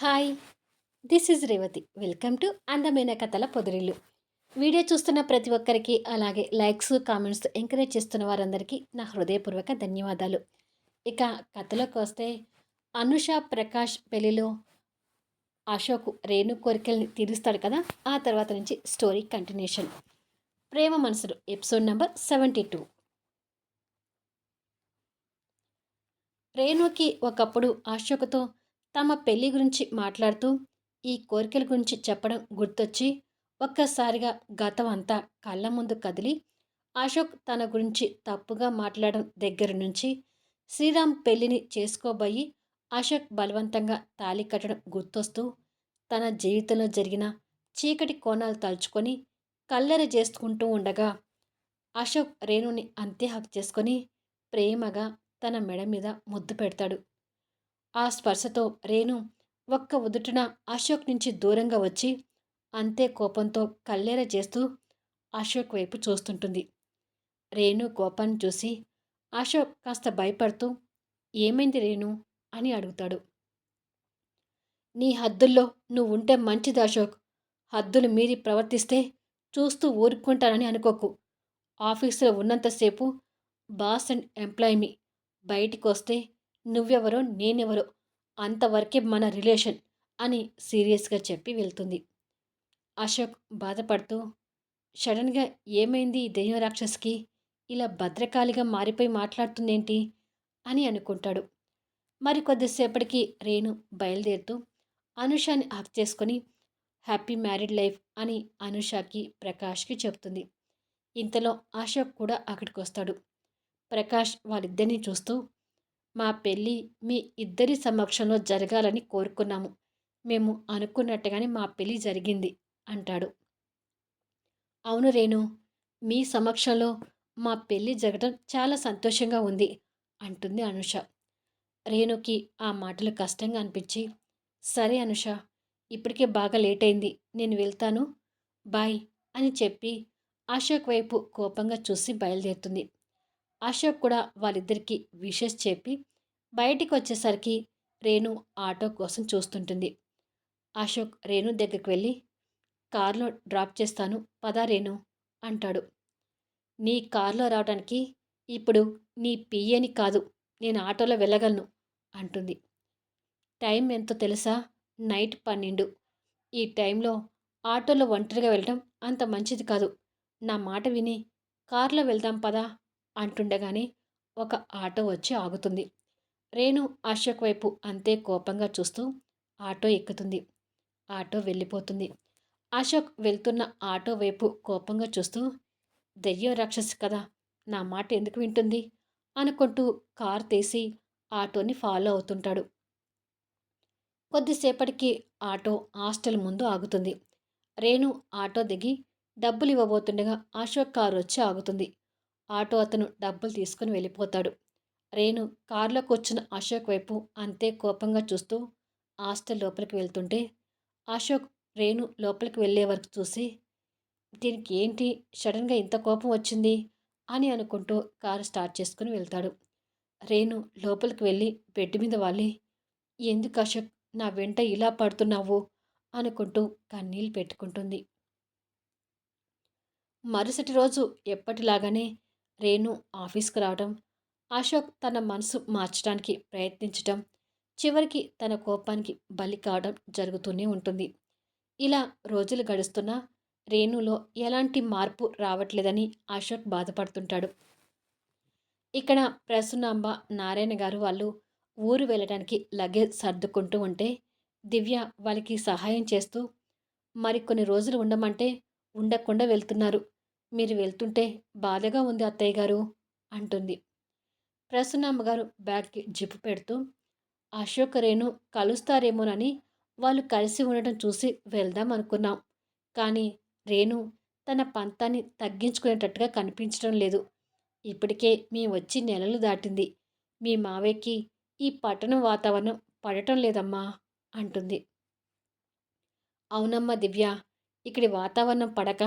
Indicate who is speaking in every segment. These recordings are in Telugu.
Speaker 1: Hi, this is Revathi. Welcome to అందమైన కథల పొదరిల్లు. వీడియో చూస్తున్న ప్రతి ఒక్కరికి, అలాగే లైక్స్, కామెంట్స్ ఎంకరేజ్ చేస్తున్న వారందరికీ నా హృదయపూర్వక ధన్యవాదాలు. ఇక కథలోకి వస్తే, అనుష ప్రకాష్ పెళ్లిలో అశోక్ రేణు కోరికల్ని తీరుస్తాడు కదా. ఆ తర్వాత నుంచి స్టోరీ కంటిన్యూషన్. ప్రేమ మనసులు ఎపిసోడ్ నెంబర్ 72. రేణుకి ఒకప్పుడు అశోక్తో తమ పెళ్లి గురించి మాట్లాడుతూ ఈ కోరికల గురించి చెప్పడం గుర్తొచ్చి ఒక్కసారిగా గతం అంతా కళ్ళ ముందు కదిలి, అశోక్ తన గురించి తప్పుగా మాట్లాడడం దగ్గర నుంచి శ్రీరామ్ పెళ్లిని చేసుకోబోయి అశోక్ బలవంతంగా తాళి కట్టడం గుర్తొస్తూ తన జీవితంలో జరిగిన చీకటి కోణాలు తలుచుకొని కల్లెర చేసుకుంటూ ఉండగా అశోక్ రేణుని అంతే హక్ చేసుకొని ప్రేమగా తన మెడ మీద ముద్దు పెడతాడు. ఆ స్పర్శతో రేణు ఒక్క ఉదుటున అశోక్ నుంచి దూరంగా వచ్చి అంతే కోపంతో కళ్ళేర చేస్తూ అశోక్ వైపు చూస్తుంటుంది. రేణు కోపాన్ని చూసి అశోక్ కాస్త భయపడుతూ, ఏమైంది రేణు అని అడుగుతాడు. నీ హద్దుల్లో నువ్వుంటే మంచిది అశోక్. హద్దులు మీరి ప్రవర్తిస్తే చూస్తూ ఊరుకుంటానని అనుకోకు. ఆఫీసులో ఉన్నంతసేపు బాస్ అండ్ ఎంప్లాయీమి. బయటికి వస్తే నువ్వెవరో నేనెవరో అంతవరకే మన రిలేషన్ అని సీరియస్గా చెప్పి వెళ్తుంది. అశోక్ బాధపడుతూ, సడన్గా ఏమైంది ఈ దెయ్యం రాక్షస్కి, ఇలా భద్రకాళిగా మారిపోయి మాట్లాడుతుందేంటి అని అనుకుంటాడు. మరికొద్దిసేపటికి రేణు బయలుదేరుతూ అనుషాని హక్ చేసుకొని హ్యాపీ మ్యారీడ్ లైఫ్ అని అనుషాకి ప్రకాష్కి చెప్తుంది. ఇంతలో అశోక్ కూడా అక్కడికి వస్తాడు. ప్రకాష్ వాళ్ళిద్దరినీ చూస్తూ, మా పెళ్ళి మీ ఇద్దరి సమక్షంలో జరగాలని కోరుకున్నాము. మేము అనుకున్నట్టుగానే మా పెళ్ళి జరిగింది అంటాడు. అవును రేణు, మీ సమక్షంలో మా పెళ్ళి జరగడం చాలా సంతోషంగా ఉంది అంటుంది అనుష. రేణుకి ఆ మాటలు కష్టంగా అనిపించి, సరే అనుష, ఇప్పటికే బాగా లేట్ అయింది, నేను వెళ్తాను, బాయ్ అని చెప్పి అశోక్ వైపు కోపంగా చూసి బయలుదేరుతుంది. అశోక్ కూడా వాళ్ళిద్దరికీ విషెస్ చెప్పి బయటికి వచ్చేసరికి రేణు ఆటో కోసం చూస్తుంటుంది. అశోక్ రేణు దగ్గరికి వెళ్ళి, కార్లో డ్రాప్ చేస్తాను పదా రేణు అంటాడు. నీ కార్లో రావడానికి ఇప్పుడు నీ పియ్యని కాదు, నేను ఆటోలో వెళ్ళగలను అంటుంది. టైం ఎంతో తెలుసా? నైట్ 12. ఈ టైంలో ఆటోలో ఒంటరిగా వెళ్ళడం అంత మంచిది కాదు. నా మాట విని కార్లో వెళ్దాం పదా అంటుండగానే ఒక ఆటో వచ్చి ఆగుతుంది. రేణు అశోక్ వైపు అంతే కోపంగా చూస్తూ ఆటో ఎక్కుతుంది. ఆటో వెళ్ళిపోతుంది. అశోక్ వెళ్తున్న ఆటో వైపు కోపంగా చూస్తూ, దెయ్యం రాక్షసి కదా, నా మాట ఎందుకు వింటుంది అనుకుంటూ కార్ తీసి ఆటోని ఫాలో అవుతుంటాడు. కొద్దిసేపటికి ఆటో హాస్టల్ ముందు ఆగుతుంది. రేణు ఆటో దిగి డబ్బులు ఇవ్వబోతుండగా అశోక్ కారు వచ్చి ఆగుతుంది. ఆటో అతను డబ్బులు తీసుకుని వెళ్ళిపోతాడు. రేణు కారులో కూర్చున్న అశోక్ వైపు అంతే కోపంగా చూస్తూ హాస్టల్ లోపలికి వెళ్తుంటే అశోక్ రేణు లోపలికి వెళ్ళే వరకు చూసి, దీనికి ఏంటి సడన్గా ఇంత కోపం వచ్చింది అని అనుకుంటూ కారు స్టార్ట్ చేసుకుని వెళ్తాడు. రేణు లోపలికి వెళ్ళి బెడ్ మీద వాలి, ఎందుకు అశోక్ నా వెంట ఇలా పడుతున్నావు అనుకుంటూ కన్నీళ్ళు పెట్టుకుంటుంది. మరుసటి రోజు ఎప్పటిలాగానే రేణు ఆఫీస్కి రావడం, అశోక్ తన మనసు మార్చడానికి ప్రయత్నించటం, చివరికి తన కోపానికి బలి కావడం జరుగుతూనే ఉంటుంది. ఇలా రోజులు గడుస్తున్నా రేణులో ఎలాంటి మార్పు రావట్లేదని అశోక్ బాధపడుతుంటాడు. ఇక్కడ ప్రసన్నాంబ, నారాయణ గారు వాళ్ళు ఊరు వెళ్ళడానికి లగేజ్ సర్దుకుంటూ ఉంటే దివ్య వాళ్ళకి సహాయం చేస్తూ, మరికొన్ని రోజులు ఉండమంటే ఉండకుండా వెళ్తున్నారు, మీరు వెళ్తుంటే బాధగా ఉంది అత్తయ్య గారు అంటుంది. ప్రసన్నామ్మ గారు బ్యాగ్కి జిప్పు పెడుతూ, అశోక్ రేణు కలుస్తారేమోనని వాళ్ళు కలిసి ఉండటం చూసి వెళ్దాం అనుకున్నాం, కానీ రేణు తన పంతాన్ని తగ్గించుకునేటట్టుగా కనిపించడం లేదు. ఇప్పటికే మేము వచ్చి నెలలు దాటింది, మీ మావయ్యకి ఈ పట్టణం వాతావరణం పడటం లేదమ్మా అంటుంది. అవునమ్మా దివ్య, ఇక్కడి వాతావరణం పడక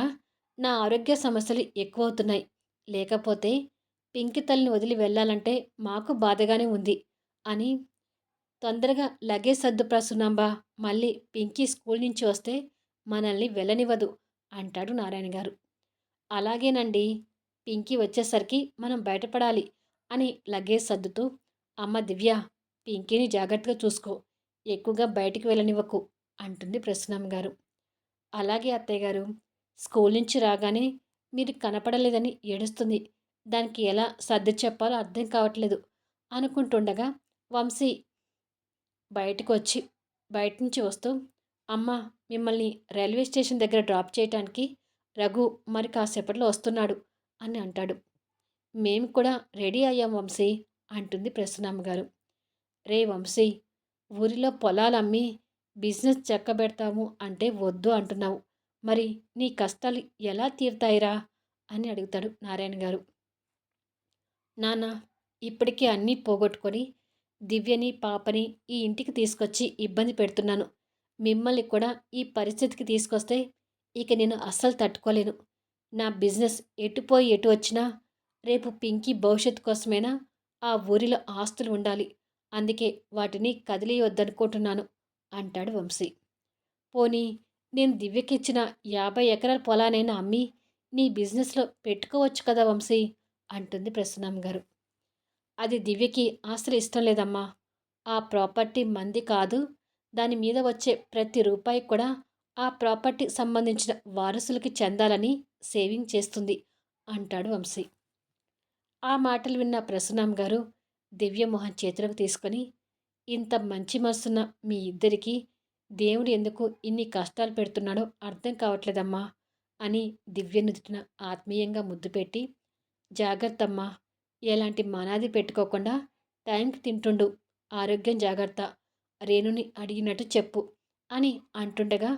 Speaker 1: నా ఆరోగ్య సమస్యలు ఎక్కువవుతున్నాయి. లేకపోతే పింకి తల్లిని వదిలి వెళ్ళాలంటే మాకు బాధగానే ఉంది అని తొందరగా లగేజ్ సర్దు ప్రసూనాంబా. మళ్ళీ పింకీ స్కూల్ నుంచి వస్తే మనల్ని వెళ్ళనివ్వదు అంటాడు నారాయణ గారు. అలాగేనండి. పింకీ వచ్చేసరికి మనం బయటపడాలి అని లగేజ్ సర్దుతూ, అమ్మ దివ్య, పింకీని జాగ్రత్తగా చూసుకో. ఎక్కువగా బయటికి వెళ్ళనివ్వకు అంటుంది ప్రసన్నమ్మ గారు. అలాగే అత్తయ్య గారు. స్కూల్ నుంచి రాగానే మీరు కనపడలేదని ఏడుస్తుంది. దానికి ఎలా సర్ది చెప్పాలో అర్థం కావట్లేదు అనుకుంటుండగా వంశీ బయటకొచ్చి బయట నుంచి వస్తూ, అమ్మ, మిమ్మల్ని రైల్వే స్టేషన్ దగ్గర డ్రాప్ చేయటానికి రఘు మరి కాసేపట్లో వస్తున్నాడు అని అంటాడు. మేము కూడా రెడీ అయ్యాం వంశీ అంటుంది ప్రసన్నమ్మ గారు. రే వంశీ, ఊరిలో పొలాలు అమ్మి బిజినెస్ చక్కబెడతాము అంటే వద్దు అంటున్నావు. మరి నీ కష్టాలు ఎలా తీరుతాయిరా అని అడుగుతాడు నారాయణ గారు. నాన్న, ఇప్పటికే అన్నీ పోగొట్టుకొని దివ్యని పాపని ఈ ఇంటికి తీసుకొచ్చి ఇబ్బంది పెడుతున్నాను. మిమ్మల్ని కూడా ఈ పరిస్థితికి తీసుకొస్తే ఇక నేను అస్సలు తట్టుకోలేను. నా బిజినెస్ ఎటుపోయి ఎటు వచ్చినా రేపు పింకీ భవిష్యత్తు కోసమైనా ఆ ఊరిలో ఆస్తులు ఉండాలి. అందుకే వాటిని కదిలియొద్దనుకుంటున్నాను అంటాడు వంశీ. పోనీ నేను దివ్యకిచ్చిన 50 ఎకరాల పొలానైనా అమ్మి నీ బిజినెస్లో పెట్టుకోవచ్చు కదా వంశీ అంటుంది ప్రసన్నమ్మ గారు. అది దివ్యకి అసలు ఇష్టం లేదమ్మా. ఆ ప్రాపర్టీ మంది కాదు. దాని మీద వచ్చే ప్రతి రూపాయి కూడా ఆ ప్రాపర్టీకి సంబంధించిన వారసులకి చెందాలని సేవింగ్ చేస్తుంది అంటాడు వంశీ. ఆ మాటలు విన్న ప్రసన్నమ్మ గారు దివ్యమోహన్ చేతులకు తీసుకొని, ఇంత మంచి మనసున్న మీ ఇద్దరికీ దేవుడు ఎందుకు ఇన్ని కష్టాలు పెడుతున్నాడో అర్థం కావట్లేదమ్మా అని దివ్య నుదుటిన ఆత్మీయంగా ముద్దు పెట్టి, జాగ్రత్తమ్మా, ఎలాంటి మనాది పెట్టుకోకుండా టైంకి తింటుండు, ఆరోగ్యం జాగ్రత్త, రేణుని అడిగినట్టు చెప్పు అని అంటుండగా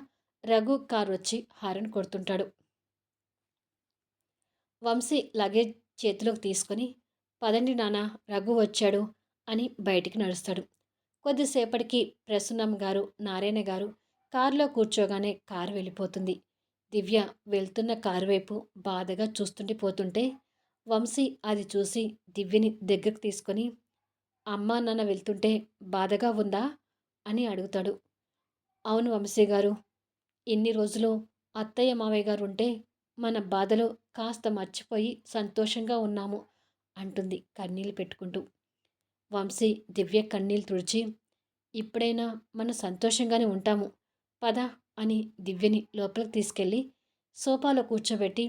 Speaker 1: రఘు కారు వచ్చి హారన్ కొడుతుంటాడు. వంశీ లగేజ్ చేతిలోకి తీసుకొని, పదండి నాన్న, రఘు వచ్చాడు అని బయటికి నడుస్తాడు. కొద్దిసేపటికి ప్రసన్నమ్మ గారు నారాయణ గారు కారులో కూర్చోగానే కారు వెళ్ళిపోతుంది. దివ్య వెళ్తున్న కారు వైపు బాధగా చూస్తుండిపోతుంటే వంశీ అది చూసి దివ్యని దగ్గరకు తీసుకొని, అమ్మా నాన్న వెళ్తుంటే బాధగా ఉందా అని అడుగుతాడు. అవును వంశీ గారు, ఇన్ని రోజులు అత్తయ్య మావయ్య గారు ఉంటే మన బాధలు కాస్త మర్చిపోయి సంతోషంగా ఉన్నాము అంటుంది కన్నీళ్ళు పెట్టుకుంటూ. వంశీ దివ్య కన్నీళ్ళు తుడిచి, ఇప్పుడైనా మనం సంతోషంగానే ఉంటాము పద అని దివ్యని లోపలికి తీసుకెళ్ళి సోఫాలో కూర్చోబెట్టి,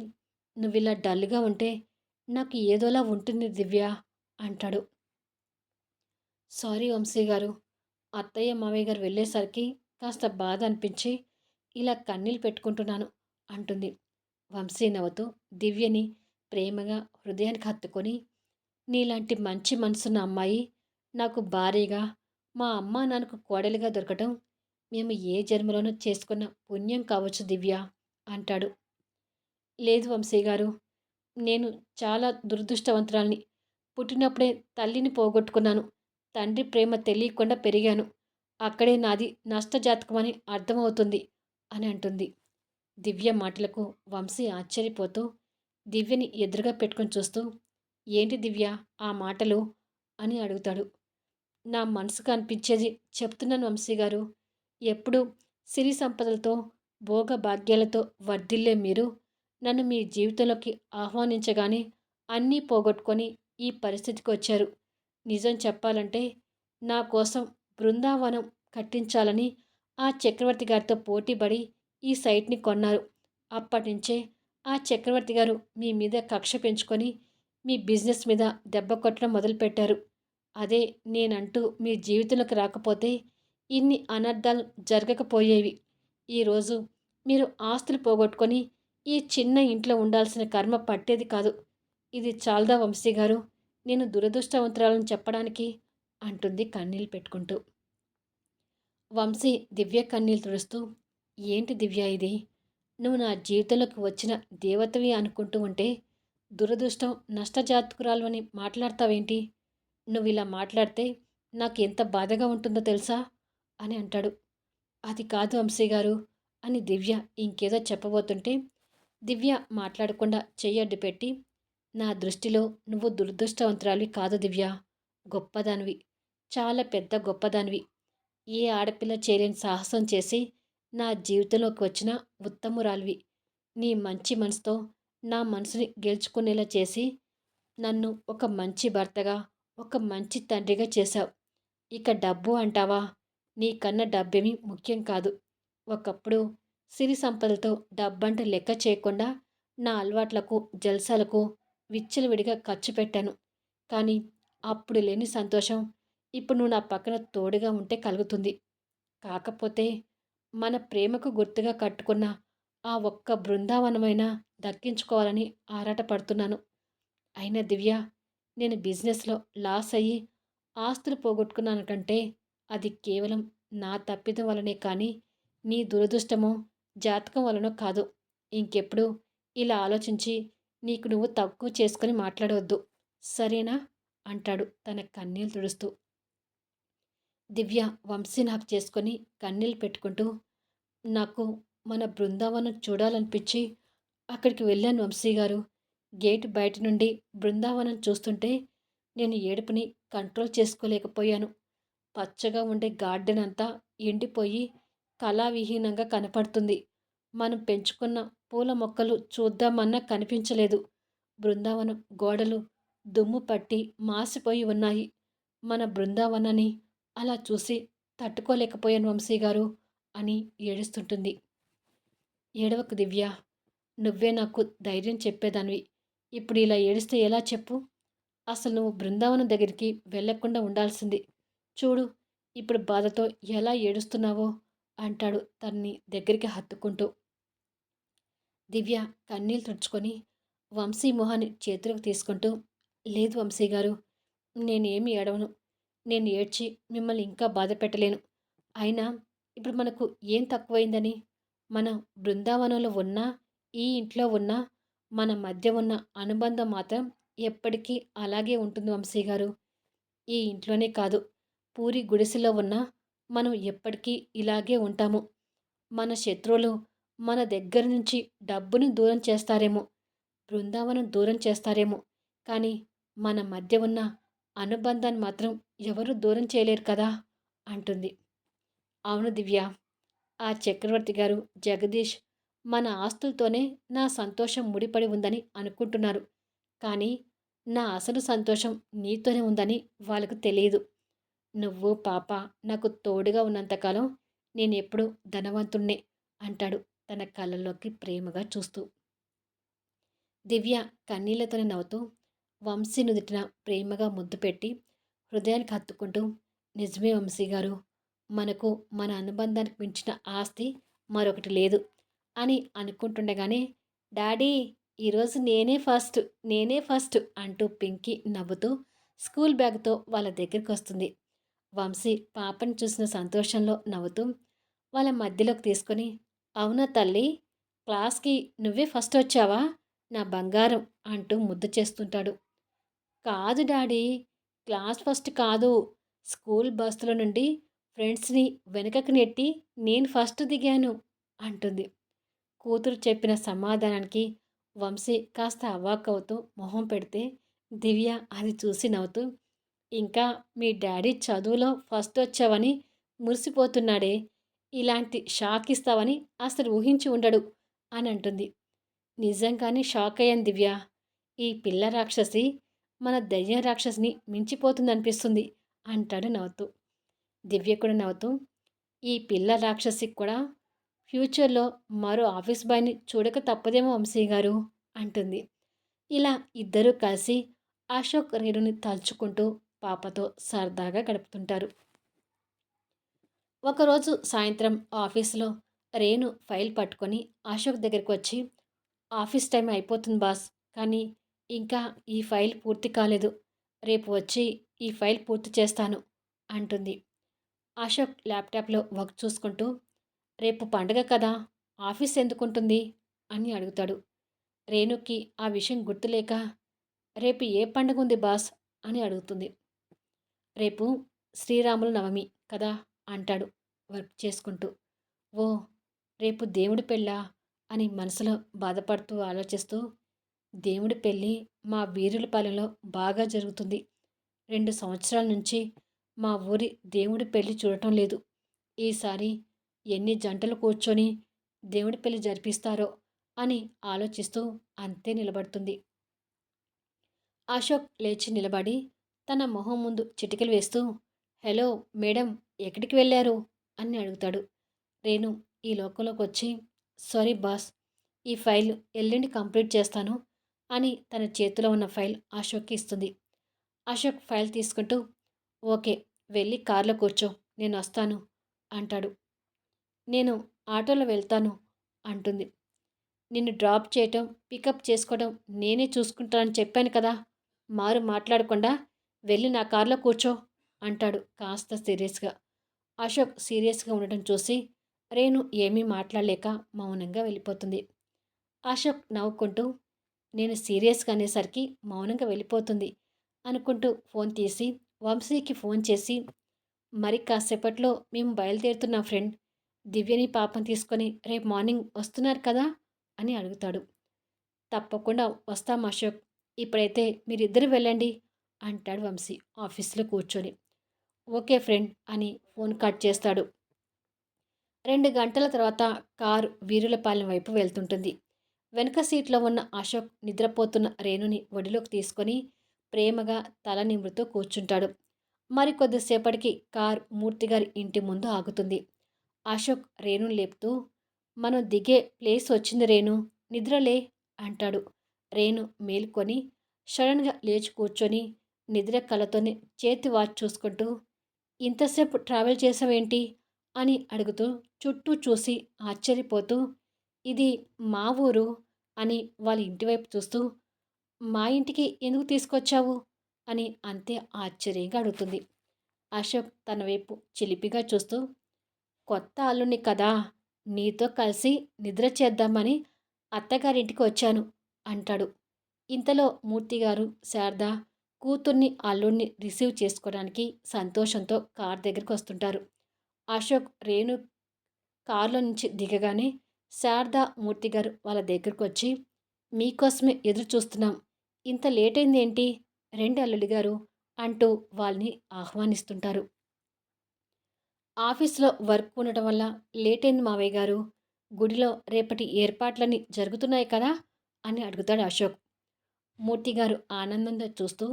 Speaker 1: నువ్విలా డల్గా ఉంటే నాకు ఏదోలా ఉంటుంది దివ్య అంటాడు. సారీ వంశీ గారు, అత్తయ్య మావయ్య గారు వెళ్ళేసరికి కాస్త బాధ అనిపించి ఇలా కన్నీళ్ళు పెట్టుకుంటున్నాను అంటుంది. వంశీ నవ్వుతూ దివ్యని ప్రేమగా హృదయానికి హత్తుకొని, నీలాంటి మంచి మనసున్న అమ్మాయి నాకు భార్యగా, మా అమ్మా నాన్నకు కోడలిగా దొరకటం మేము ఏ జన్మలోనూ చేసుకున్న పుణ్యం కావచ్చు దివ్య అంటాడు. లేదు వంశీ గారు, నేను చాలా దురదృష్టవంతురాల్ని. పుట్టినప్పుడే తల్లిని పోగొట్టుకున్నాను. తండ్రి ప్రేమ తెలియకుండా పెరిగాను. అక్కడే నాది నష్టజాతకమని అర్థమవుతుంది అని అంటుంది. దివ్య మాటలకు వంశీ ఆశ్చర్యపోతూ దివ్యని ఎదురుగా పెట్టుకొని చూస్తూ, ఏంటి దివ్య ఆ మాటలు అని అడుగుతాడు. నా మనసుకు అనిపించేది చెప్తున్నాను వంశీ గారు. ఎప్పుడు సిరి సంపదలతో భోగ భాగ్యాలతో వర్ధిల్లే మీరు నన్ను మీ జీవితంలోకి ఆహ్వానించగానే అన్నీ పోగొట్టుకొని ఈ పరిస్థితికి వచ్చారు. నిజం చెప్పాలంటే నా కోసం బృందావనం కట్టించాలని ఆ చక్రవర్తి గారితో పోటీపడి ఈ సైట్ని కొన్నారు. అప్పటినుంచే ఆ చక్రవర్తి గారు మీ మీద కక్ష పెంచుకొని మీ బిజినెస్ మీద దెబ్బ కొట్టడం మొదలుపెట్టారు. అదే నేనంటూ మీ జీవితంలోకి రాకపోతే ఇన్ని అనర్థాలు జరగకపోయేవి. ఈరోజు మీరు ఆస్తులు పోగొట్టుకొని ఈ చిన్న ఇంట్లో ఉండాల్సిన కర్మ పట్టేది కాదు. ఇది చాలదా వంశీ గారు, నేను దురదృష్టవంతురాలని చెప్పడానికి అంటుంది కన్నీళ్ళు పెట్టుకుంటూ. వంశీ దివ్య కన్నీళ్ళు తుడుస్తూ, ఏంటి దివ్య ఇది, నువ్వు నా జీవితంలోకి వచ్చిన దేవతవి అనుకుంటూ ఉంటే దురదృష్టం నష్టజాతకురాలు అని మాట్లాడతావేంటి? నువ్వు ఇలా మాట్లాడితే నాకు ఎంత బాధగా ఉంటుందో తెలుసా అని అంటాడు. అది కాదు వంశీ గారు అని దివ్య ఇంకేదో చెప్పబోతుంటే దివ్య మాట్లాడకుండా చెయ్యడ్డు పెట్టి, నా దృష్టిలో నువ్వు దురదృష్టవంతురాలివి కాదు దివ్య, గొప్పదానివి. చాలా పెద్ద గొప్పదానివి. ఏ ఆడపిల్ల చేయలేని సాహసం చేసి నా జీవితంలోకి వచ్చిన ఉత్తమురాలివి. నీ మంచి మనసుతో నా మనసుని గెలుచుకునేలా చేసి నన్ను ఒక మంచి భర్తగా, ఒక మంచి తండ్రిగా చేశావు. ఇక డబ్బు అంటావా? నీకన్నా డబ్బేమీ ముఖ్యం కాదు. ఒకప్పుడు సిరి సంపదలతో డబ్బంటే లెక్క చేయకుండా నా అలవాట్లకు, జల్సాలకు విచ్చలవిడిగా ఖర్చు పెట్టాను. కానీ అప్పుడు లేని సంతోషం ఇప్పుడు నువ్వు నా పక్కన తోడుగా ఉంటే కలుగుతుంది. కాకపోతే మన ప్రేమకు గుర్తుగా కట్టుకున్న ఆ ఒక్క బృందావనమైనా దక్కించుకోవాలని ఆరాటపడుతున్నాను. అయినా దివ్య, నేను బిజినెస్‌లో లాస్ అయ్యి ఆస్తులు పోగొట్టుకున్నాను కంటే అది కేవలం నా తప్పిదం వల్లనే కానీ నీ దురదృష్టమో, జాతకం వలనో కాదు. ఇంకెప్పుడు ఇలా ఆలోచించి నీకు నువ్వు తక్కువ చేసుకొని మాట్లాడవద్దు. సరేనా? అంటాడు తన కన్నీళ్లు తుడుస్తూ. దివ్య వంశీని హగ్ చేసుకొని కన్నీళ్ళు పెట్టుకుంటూ, నాకు మన బృందావనం చూడాలనిపించి అక్కడికి వెళ్ళాను వంశీ గారు. గేట్ బయట నుండి బృందావనం చూస్తుంటే నేను ఏడుపుని కంట్రోల్ చేసుకోలేకపోయాను. పచ్చగా ఉండే గార్డెన్ అంతా ఎండిపోయి కళావిహీనంగా కనపడుతుంది. మనం పెంచుకున్న పూల మొక్కలు చూద్దామన్నా కనిపించలేదు. బృందావనం గోడలు దుమ్ము పట్టి మాసిపోయి ఉన్నాయి. మన బృందావనాన్ని అలా చూసి తట్టుకోలేకపోయాను వంశీ గారు అని ఏడుస్తుంటుంది. ఏడవకు దివ్య, నువ్వే నాకు ధైర్యం చెప్పేదానివి. ఇప్పుడు ఇలా ఏడిస్తే ఎలా చెప్పు? అసలు నువ్వు బృందావనం దగ్గరికి వెళ్ళకుండా ఉండాల్సింది. చూడు, ఇప్పుడు బాధతో ఎలా ఏడుస్తున్నావో అంటాడు తన్ని దగ్గరికి హత్తుకుంటూ. దివ్య కన్నీళ్ళు తుడుచుకొని వంశీ మొహాన్ని చేతులకు తీసుకుంటూ, లేదు వంశీ గారు, నేనేమి ఏడవను. నేను ఏడ్చి మిమ్మల్ని ఇంకా బాధ పెట్టలేను. అయినా ఇప్పుడు మనకు ఏం తక్కువైందని? మనం బృందావనంలో ఉన్నా, ఈ ఇంట్లో ఉన్నా, మన మధ్య ఉన్న అనుబంధం మాత్రం ఎప్పటికీ అలాగే ఉంటుంది వంశీ గారు. ఈ ఇంట్లోనే కాదు, పూరి గుడిసెలో ఉన్నా మనం ఎప్పటికీ ఇలాగే ఉంటాము. మన శత్రువులు మన దగ్గర నుంచి డబ్బును దూరం చేస్తారేమో, బృందావనం దూరం చేస్తారేమో, కానీ మన మధ్య ఉన్న అనుబంధాన్ని మాత్రం ఎవరూ దూరం చేయలేరు కదా అంటుంది. అవును దివ్య, ఆ చక్రవర్తి గారు, జగదీష్ మన ఆస్తులతోనే నా సంతోషం ముడిపడి ఉందని అనుకుంటున్నారు. కానీ నా అసలు సంతోషం నీతోనే ఉందని వాళ్ళకు తెలియదు. నువ్వు పాప నాకు తోడుగా ఉన్నంతకాలం నేనెప్పుడూ ధనవంతుణ్ణే అంటాడు తన కళ్ళల్లోకి ప్రేమగా చూస్తూ. దివ్య కన్నీళ్లతోనే నవ్వుతూ వంశీ నుదుటిన ప్రేమగా ముద్దు పెట్టి హృదయానికి హత్తుకుంటూ, నిజమే వంశీ గారు, మనకు మన అనుబంధానికి మించిన ఆస్తి మరొకటి లేదు అని అనుకుంటుండగానే, డాడీ, ఈరోజు నేనే ఫస్ట్ అంటూ పింకీ నవ్వుతూ స్కూల్ బ్యాగ్తో వాళ్ళ దగ్గరికి వస్తుంది. వంశీ పాపని చూసిన సంతోషంలో నవ్వుతూ వాళ్ళ మధ్యలోకి తీసుకొని, అవునా తల్లి, క్లాస్కి నువ్వే ఫస్ట్ వచ్చావా, నా బంగారం అంటూ ముద్దు చేస్తుంటాడు. కాదు డాడీ, క్లాస్ ఫస్ట్ కాదు, స్కూల్ బస్సులో నుండి ఫ్రెండ్స్ని వెనుకకు నెట్టి నేను ఫస్ట్ దిగాను అంటుంది. కూతురు చెప్పిన సమాధానానికి వంశీ కాస్త అవాక్కవుతూ మొహం పెడితే దివ్య అది చూసి నవ్వుతూ, ఇంకా మీ డాడీ చదువులో ఫస్ట్ వచ్చావని మురిసిపోతున్నాడే, ఇలాంటి షాక్ ఇస్తావని అసలు ఊహించి ఉండడు అని అంటుంది. నిజంగానే షాక్ అయ్యాను దివ్య. ఈ పిల్ల రాక్షసి మన దయ్యం రాక్షసిని మించిపోతుందనిపిస్తుంది అంటాడు నవ్వుతూ. దివ్య కూడా నవ్వుతూ, ఈ పిల్ల రాక్షసికి కూడా ఫ్యూచర్లో మరో ఆఫీస్ బాయ్ని చూడక తప్పదేమో వంశీ గారు అంటుంది. ఇలా ఇద్దరూ కలిసి అశోక్ రేణుని తలుచుకుంటూ పాపతో సరదాగా గడుపుతుంటారు. ఒకరోజు సాయంత్రం ఆఫీసులో రేణు ఫైల్ పట్టుకొని అశోక్ దగ్గరికి వచ్చి, ఆఫీస్ టైం అయిపోతుంది బాస్, కానీ ఇంకా ఈ ఫైల్ పూర్తి కాలేదు. రేపు వచ్చి ఈ ఫైల్ పూర్తి చేస్తాను అంటుంది. అశోక్ ల్యాప్టాప్లో వర్క్ చూసుకుంటూ, రేపు పండగ కదా, ఆఫీస్ ఎందుకుంటుంది అని అడుగుతాడు. రేణుకి ఆ విషయం గుర్తులేక, రేపు ఏ పండుగ ఉంది బాస్ అని అడుగుతుంది. రేపు శ్రీరాముల నవమి కదా అంటాడు వర్క్ చేసుకుంటూ. ఓ, రేపు దేవుడి పెళ్ళా అని మనసులో బాధపడుతూ ఆలోచిస్తూ, దేవుడి పెళ్ళి మా వీరులపాలెంలో బాగా జరుగుతుంది. 2 సంవత్సరాల నుంచి మా ఊరి దేవుడి పెళ్లి చూడటం లేదు. ఈసారి ఎన్ని జంటలు కూర్చొని దేవుడి పెళ్లి జరిపిస్తారో అని ఆలోచిస్తూ అంతే నిలబడుతుంది. అశోక్ లేచి నిలబడి తన మొహం ముందు చిటికెలు వేస్తూ, హలో మేడం, ఎక్కడికి వెళ్ళారు అని అడుగుతాడు. రేణు ఈ లోకంలోకొచ్చి, సారీ బాస్, ఈ ఫైల్ ఎల్లుండి కంప్లీట్ చేస్తాను అని తన చేతిలో ఉన్న ఫైల్ అశోక్కి ఇస్తుంది. అశోక్ ఫైల్ తీసుకుంటూ, ఓకే, వెళ్ళి కార్లో కూర్చో, నేను వస్తాను అంటాడు. నేను ఆటోలో వెళ్తాను అంటుంది. నిన్ను డ్రాప్ చేయటం, పికప్ చేసుకోవడం నేనే చూసుకుంటానని చెప్పాను కదా, మారు మాట్లాడకుండా వెళ్ళి నా కార్లో కూర్చో అంటాడు కాస్త సీరియస్గా. అశోక్ సీరియస్గా ఉండటం చూసి రేణు ఏమీ మాట్లాడలేక మౌనంగా వెళ్ళిపోతుంది. అశోక్ నవ్వుకుంటూ, నేను సీరియస్గా అనేసరికి మౌనంగా వెళ్ళిపోతుంది అనుకుంటూ ఫోన్ తీసి వంశీకి ఫోన్ చేసి, మరి కాసేపట్లో మేము బయలుదేరుతున్నాం ఫ్రెండ్, దివ్యని పాపం తీసుకొని రేపు మార్నింగ్ వస్తున్నారు కదా అని అడుగుతాడు. తప్పకుండా వస్తాం అశోక్, ఇప్పుడైతే మీరిద్దరు వెళ్ళండి అంటాడు వంశీ ఆఫీస్లో కూర్చొని. ఓకే ఫ్రెండ్ అని ఫోన్ కట్ చేస్తాడు. 2 గంటల తర్వాత కారు వీరులపాలెం వైపు వెళ్తుంటుంది. వెనక సీట్లో ఉన్న అశోక్ నిద్రపోతున్న రేణుని ఒడిలోకి తీసుకొని ప్రేమగా తల నిమురుతూ కూర్చుంటాడు. మరికొద్దిసేపటికి కార్ మూర్తిగారి ఇంటి ముందు ఆగుతుంది. అశోక్ రేణుని లేపుతూ, మనం దిగే ప్లేస్ వచ్చింది రేణు, నిద్రలే అంటాడు. రేణు మేలుకొని సడన్గా లేచి కూర్చొని నిద్ర కళ్ళతోనే చేతి వాచ్ చూసుకుంటూ, ఇంతసేపు ట్రావెల్ చేసావేంటి అని అడుగుతూ చుట్టూ చూసి ఆశ్చర్యపోతూ, ఇది మా ఊరు అని వాళ్ళ ఇంటివైపు చూస్తూ, మా ఇంటికి ఎందుకు తీసుకొచ్చావు అని అంతే ఆశ్చర్యంగా అడుగుతుంది. అశోక్ తన వైపు చిలిపిగా చూస్తూ, కొత్త అల్లుణ్ణి కదా, నీతో కలిసి నిద్ర చేద్దామని అత్తగారింటికి వచ్చాను అంటాడు. ఇంతలో మూర్తిగారు శారద కూతుర్ని అల్లుణ్ణి రిసీవ్ చేసుకోవడానికి సంతోషంతో కార్ దగ్గరికి వస్తుంటారు. అశోక్ రేణు కారులో నుంచి దిగగానే శారద మూర్తిగారు వాళ్ళ దగ్గరకు వచ్చి, మీకోసమే ఎదురు చూస్తున్నాం, ఇంత లేట్ అయింది ఏంటి, రండి అల్లుడి గారు అంటూ వాళ్ళని ఆహ్వానిస్తుంటారు. ఆఫీస్లో వర్క్ ఉండటం వల్ల లేట్ అయింది మావయ్య గారు, గుడిలో రేపటి ఏర్పాట్లన్నీ జరుగుతున్నాయి కదా అని అడుగుతాడు అశోక్. మూర్తిగారు ఆనందంగా చూస్తూ,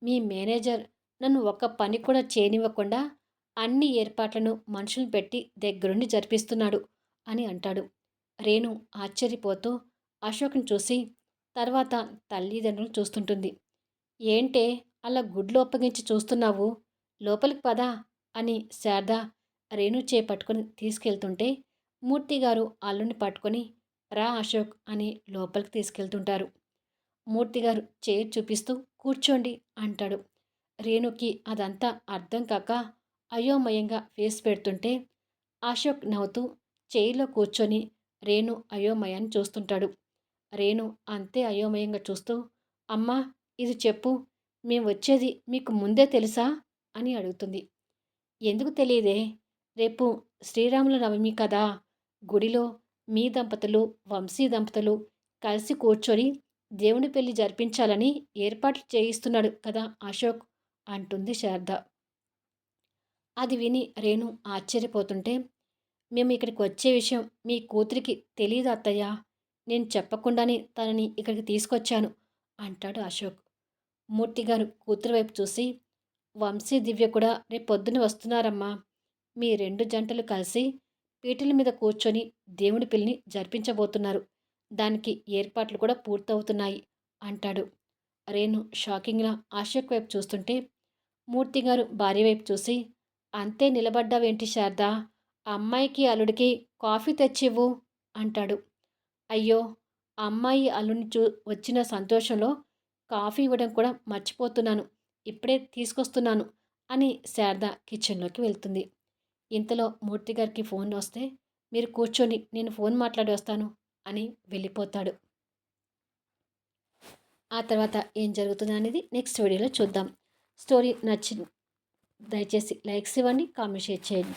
Speaker 1: మీ మేనేజర్ నన్ను ఒక్క పని కూడా చేయనివ్వకుండా అన్ని ఏర్పాట్లను మనుషులు పెట్టి దగ్గరుండి జరిపిస్తున్నాడు అని అంటాడు. రేణు ఆశ్చర్యపోతూ అశోక్ని చూసి తర్వాత తల్లిదండ్రులు చూస్తుంటుంది. ఏంటే అలా గుడ్లు అప్పగించి చూస్తున్నావు, లోపలికి పదా అని శారద రేణు పట్టుకొని తీసుకెళ్తుంటే మూర్తిగారు అల్లుని పట్టుకొని రా అశోక్ అని లోపలికి తీసుకెళ్తుంటారు. మూర్తిగారు చైర్ చూపిస్తూ కూర్చోండి అంటాడు. రేణుకి అదంతా అర్థం కాక అయోమయంగా ఫేస్ పెడుతుంటే అశోక్ నవ్వుతూ చైర్లో కూర్చొని రేణు అయోమయాన్ని చూస్తుంటాడు. రేణు అంతే అయోమయంగా చూస్తూ, అమ్మా ఇది చెప్పు, మేం వచ్చేది మీకు ముందే తెలుసా అని అడుగుతుంది. ఎందుకు తెలియదే, రేపు శ్రీరాముల నవమి కదా, గుడిలో మీ దంపతులు వంశీ దంపతులు కలిసి కూర్చొని దేవుని పెళ్లి జరిపించాలని ఏర్పాట్లు చేయిస్తున్నాడు కదా అశోక్ అంటుంది శారద. అది విని రేణు ఆశ్చర్యపోతుంటే, మేము ఇక్కడికి వచ్చే విషయం మీ కూతురికి తెలియదు అత్తయ్య, నేను చెప్పకుండానే తనని ఇక్కడికి తీసుకొచ్చాను అంటాడు అశోక్. మూర్తిగారు కూతురు వైపు చూసి, వంశీ దివ్య కూడా రేపొద్దున వస్తున్నారమ్మా, మీ 2 జంటలు కలిసి పీటల మీద కూర్చొని దేవుడి పెళ్లిని జరిపించబోతున్నారు, దానికి ఏర్పాట్లు కూడా పూర్తవుతున్నాయి అంటాడు. రేణు షాకింగ్లా అశోక్ వైపు చూస్తుంటే మూర్తిగారు భార్య వైపు చూసి, అంతే నిలబడ్డావేంటి శారదా, అమ్మాయికి అల్లుడికి కాఫీ తెచ్చివ్వు అంటాడు. అయ్యో, అమ్మాయి అల్లుడిని వచ్చిన సంతోషంలో కాఫీ ఇవ్వడం కూడా మర్చిపోతున్నాను, ఇప్పుడే తీసుకొస్తున్నాను అని శారద కిచెన్లోకి వెళ్తుంది. ఇంతలో మూర్తిగారికి ఫోన్ వస్తే, మీరు కూర్చొని నేను ఫోన్ మాట్లాడి వస్తాను అని వెళ్ళిపోతాడు. ఆ తర్వాత ఏం జరుగుతుంది అనేది నెక్స్ట్ వీడియోలో చూద్దాం. స్టోరీ నచ్చి దయచేసి లైక్స్ ఇవ్వండి, కామెంట్ షేర్ చేయండి.